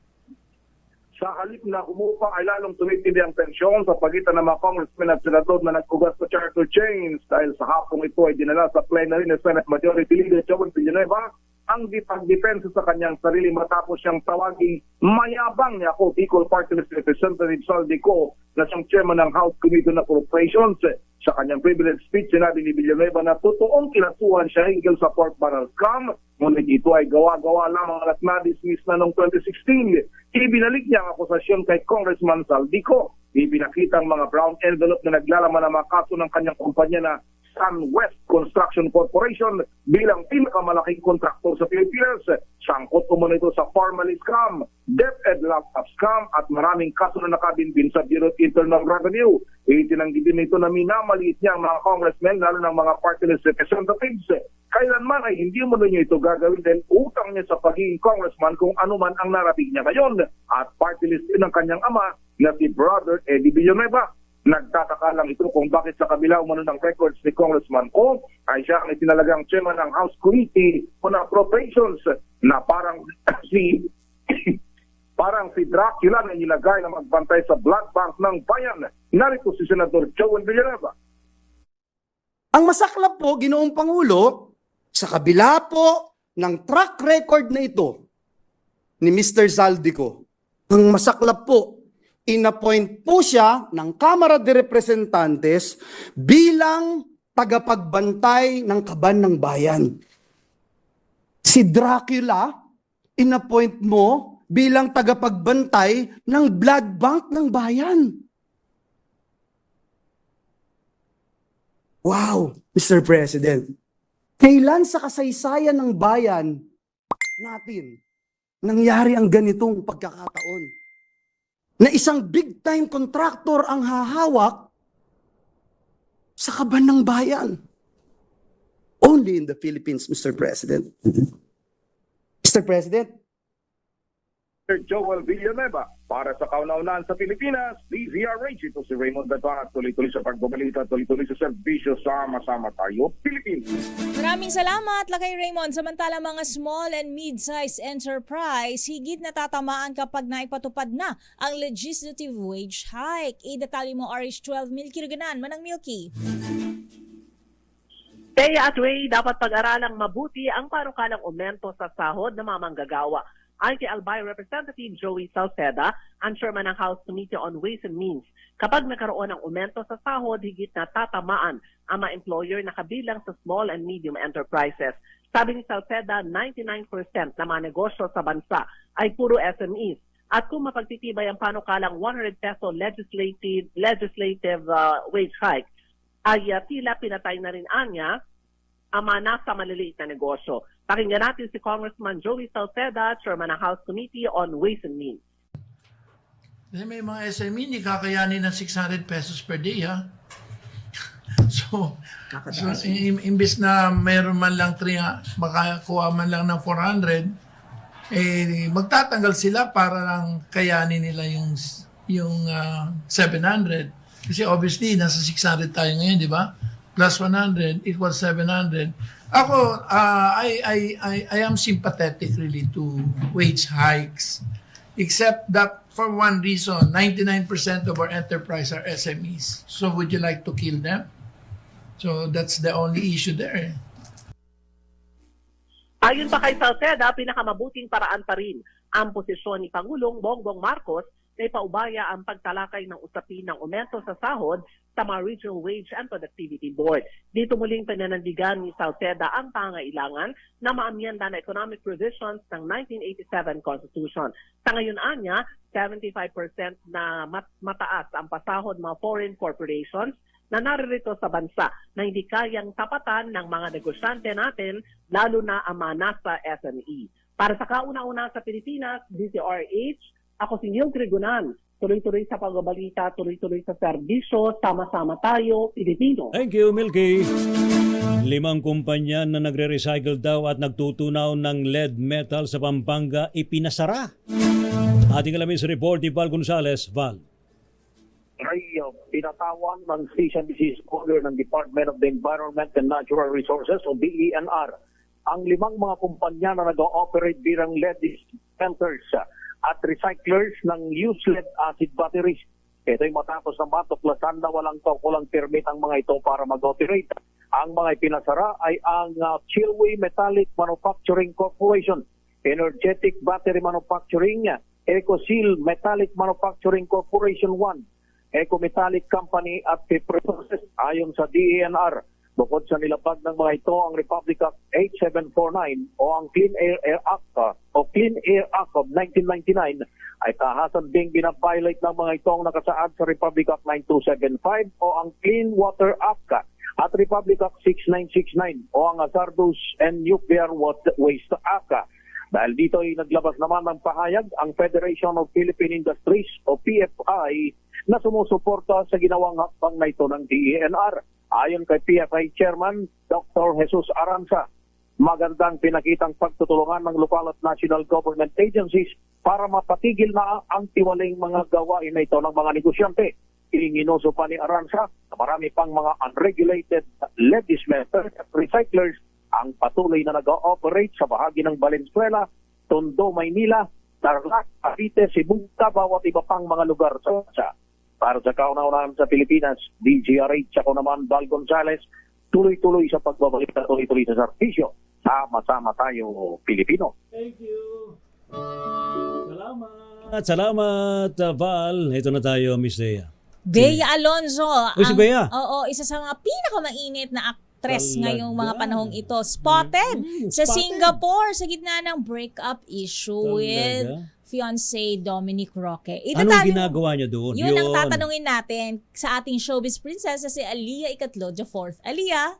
Sa halip na umupa ay lalong tumitindi ang tensyon sa pagitan ng mga congressmen at senador na nagkugas sa charter change dahil sa hapong ito ay dinala sa plenary ng Senate Majority Leader Joel Villanueva ang pagdepensa sa kanyang sarili matapos siyang tawaging mayabang niya ako Bicol Party List Representative Saldi Co na siyang chairman ng House Committee on Appropriations. Sa kanyang privilege speech, sinabi ni Villanueva na totoong kinasuhan siya hinggil sa pork barrel scam, ngunit ito ay gawa-gawa lamang at na-dismiss na noong 2016. Ibinalik niya ang akusasyon kay Congressman Saldi Co. Ibinakita ang mga brown envelope na naglalaman ng mga kaso ng kanyang kumpanya na Sun West Construction Corporation bilang pinakamalaking kontraktor sa Pilipinas. Sangkot umano ito sa formally scam, DepEd laptop scam at maraming kaso na nakabinbin sa Bureau of Internal Revenue. Itinanggi din ito na minamaliit niya ang mga congressmen lalo ng mga party list representatives. Kailanman ay hindi mo niya ito gagawin dahil utang niya sa pagiging congressman kung ano man ang narating niya ngayon. At party list din ng kanyang ama na si Brother Eddie Villanueva. Nagtataka lang ito kung bakit sa kabila umano ng records ni Congressman Co ay siya ang itinalagang chairman ng House Committee on Appropriations na parang si Dracula na nilagay na magbantay sa blood bank ng bayan. Narito si Senador Joel Villanueva. Ang masaklap po, Ginoong Pangulo, sa kabila po ng track record na ito ni Mr. Zaldico, ang masaklap po, inappoint po siya ng Kamara de Representantes bilang tagapagbantay ng kaban ng bayan. Si Dracula, inappoint mo bilang tagapagbantay ng blood bank ng bayan. Wow, Mr. President. Kailan sa kasaysayan ng bayan natin nangyari ang ganitong pagkakataon? Na isang big-time contractor ang hahawak sa kaban ng bayan. Only in the Philippines, Mr. President. Mr. President, Sir Joel Villanueva, para sa kauna-unahan sa Pilipinas, DZRH, ito si Raymond Betanat, tuloy-tuloy sa pagbabalita, tuloy-tuloy sa serbisyo, sama-sama tayo, Pilipinas. Maraming salamat, Lakay Raymond. Samantala mga small and mid-sized enterprise, higit na tatamaan kapag naipatupad na ang legislative wage hike. Idatali mo RH12, Milky Ruganan, Manang Milky. Teya at Ray, dapat pag-aralang mabuti ang panukalang aumento sa sahod ng mga manggagawa. Ayon kay Albay Representative Joey Salceda, ang chairman ng House Committee on Ways and Means, kapag nagkaroon ng aumento sa sahod, higit na tatamaan ang mga employer na kabilang sa small and medium enterprises. Sabi ni Salceda, 99% ng mga negosyo sa bansa ay puro SMEs. At kung mapagtitibay ang panukalang 100 peso legislative wage hike, ay tila pinatay na rin anya ang mga nasa maliliit na negosyo. Pakinggan natin si Congressman Joey Salceda, Chairman ng House Committee on Ways and Means. May mga SME, hindi kakayanin ng 600 pesos per day, ha? So imbes na mayroon man lang 3, makakuha man lang ng 400, magtatanggal sila para lang kayanin nila yung 700. Kasi obviously, nasa 600 tayo ngayon, di ba? Plus 100 equals 700. Ako, I am sympathetic really to wage hikes. Except that for one reason, 99% of our enterprise are SMEs. So would you like to kill them? So that's the only issue there. Ayon pa kay Salceda, pinakamabuting paraan pa rin ang posisyon ni Pangulong Bongbong Marcos na ipaubaya ang pagtalakay ng usapin ng aumento sa sahod sa mga Regional Wage and Productivity Board. Dito muling pinanandigan ni Salceda ang pangailangan na maamyenda na economic provisions ng 1987 Constitution. Sa ngayon anya, 75% na mataas ang pasahod mga foreign corporations na naririto sa bansa na hindi kayang tapatan ng mga negosyante natin, lalo na ang mga nasa SME. Para sa kauna-una sa Pilipinas, DZRH, ako si Neil Trigonan. Tuloy-tuloy sa pagbabalita, tuloy-tuloy sa serbisyo, sama-sama tayo, Pilipino. Thank you, Milky. 5 kumpanya na nagre-recycle daw at nagtutunaw ng lead metal sa Pampanga ipinasara. Ating alamin sa report ni Val Gonzales. Val. Ay pinatawan ng Cease and Desist Order ng Department of the Environment and Natural Resources o DENR ang 5 mga kumpanya na nag-ooperate bilang lead dispensers at recyclers ng used lead acid batteries. Ito'y matapos na matuklasan na walang kaukulang permit ang mga ito para mag-operate. Ang mga ipinasara ay ang Chilway Metallic Manufacturing Corporation, Energetic Battery Manufacturing, EcoSeal Metallic Manufacturing Corporation 1, Eco Metallic Company at Paper Resources. Ayon sa DENR, bukod sa nilapag ng mga ito ang Republic Act 8749 o ang Clean Air Act of 1999 ay tahasan ding binabiolate ng mga ito ang nakasaad sa Republic Act 9275 o ang Clean Water Act at Republic Act 6969 o ang Hazardous and Nuclear Waste Act. Dahil dito ay naglabas naman ng pahayag ang Federation of Philippine Industries o PFI na sumusuporta sa ginawang hakbang na ito ng DENR. Ayon kay PFI Chairman Dr. Jesus Aranza, magandang pinakitang pagtutulungan ng local at national government agencies para mapatigil na ang tiwaling mga gawain na ito ng mga negosyante. Ininoso pa ni Aranza na marami pang mga unregulated lead dispensers at recyclers ang patuloy na nag-ooperate sa bahagi ng Valenzuela, Tondo, Maynila, Tarlac, Cavite, Cebu, Davao at iba pang mga lugar sa bansa. Para sa kauna-unahan sa Pilipinas, DZRH, ako naman, Val Gonzales, tuloy-tuloy sa pagbabalita, tuloy-tuloy sa serbisyo. Sama-sama tayo, Pilipino. Thank you. Salamat, Val. Ito na tayo, Miss Dea. Bea Alonzo. Si Bea. Oo, isa sa mga pinakamainit na actress ngayong mga panahong ito. Spotted sa Singapore sa gitna ng breakup issue with fiancé Dominic Roque. Anong ginagawa niya doon? Yun ang tatanungin natin sa ating showbiz princess na si Aliyah Ikatlo IV. Aliyah?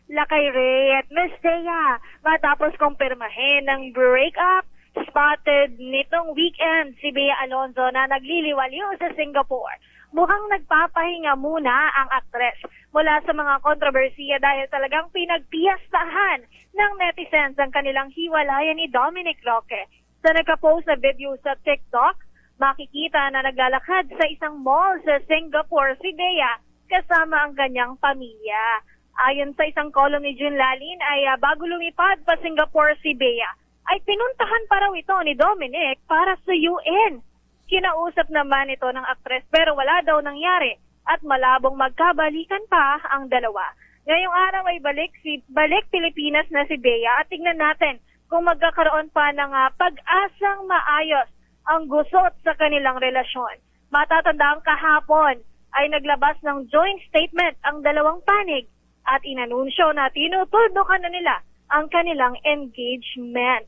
Lakay Ray at Miss Dea, matapos kumpirmahin ng breakup, spotted nitong weekend si Bea Alonzo na nagliliwaliw sa Singapore. Mukhang nagpapahinga muna ang aktres mula sa mga kontrobersiya dahil talagang pinagpiyastahan ng netizens ang kanilang hiwalayan ni Dominic Roque. Sa nagka-post na video sa TikTok, makikita na naglalakad sa isang mall sa Singapore si Bea kasama ang kanyang pamilya. Ayon sa isang kolum ni June Lalin ay bago lumipad pa Singapore si Bea, ay pinuntahan pa raw ito ni Dominic para sa UN. Kinausap naman ito ng aktres pero wala daw nangyari at malabong magkabalikan pa ang dalawa. Ngayong araw ay balik Pilipinas na si Bea at tignan natin kung magkakaroon pa ng pag-asang maayos ang gusot sa kanilang relasyon. Matatandaan kahapon ay naglabas ng joint statement ang dalawang panig at inanunsyo na tinutulokan na nila ang kanilang engagement.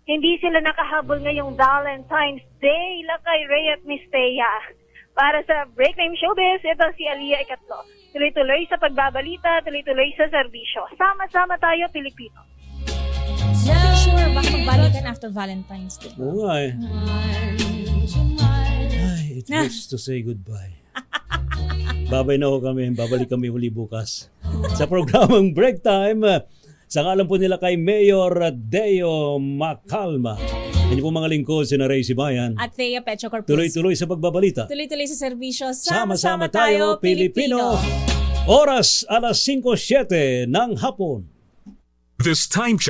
Hindi sila nakahabol ngayong Valentine's Day, Lakay Ray at Miss Thea. Para sa Break Time Showbiz, ito si Aliyah Ikatlo. Tuloy-tuloy sa pagbabalita, tuloy-tuloy sa serbisyo. Sama-sama tayo, Pilipino. Not sure, baka magbalikan after Valentine's Day. Oo nga eh. Ay, it hurts to say goodbye. Babay na ho kami. Babalik kami uli bukas. Sa programang Break Time, sa ngalan po nila kay Mayor Deo Macalma. Yan po mga lingkod, sina Ray Sibayan. At Thea Pecho Corpus. Tuloy-tuloy sa pagbabalita. Tuloy-tuloy sa serbisyo. Sama-sama tayo, Pilipino. Oras 5:07 ng hapon. This time check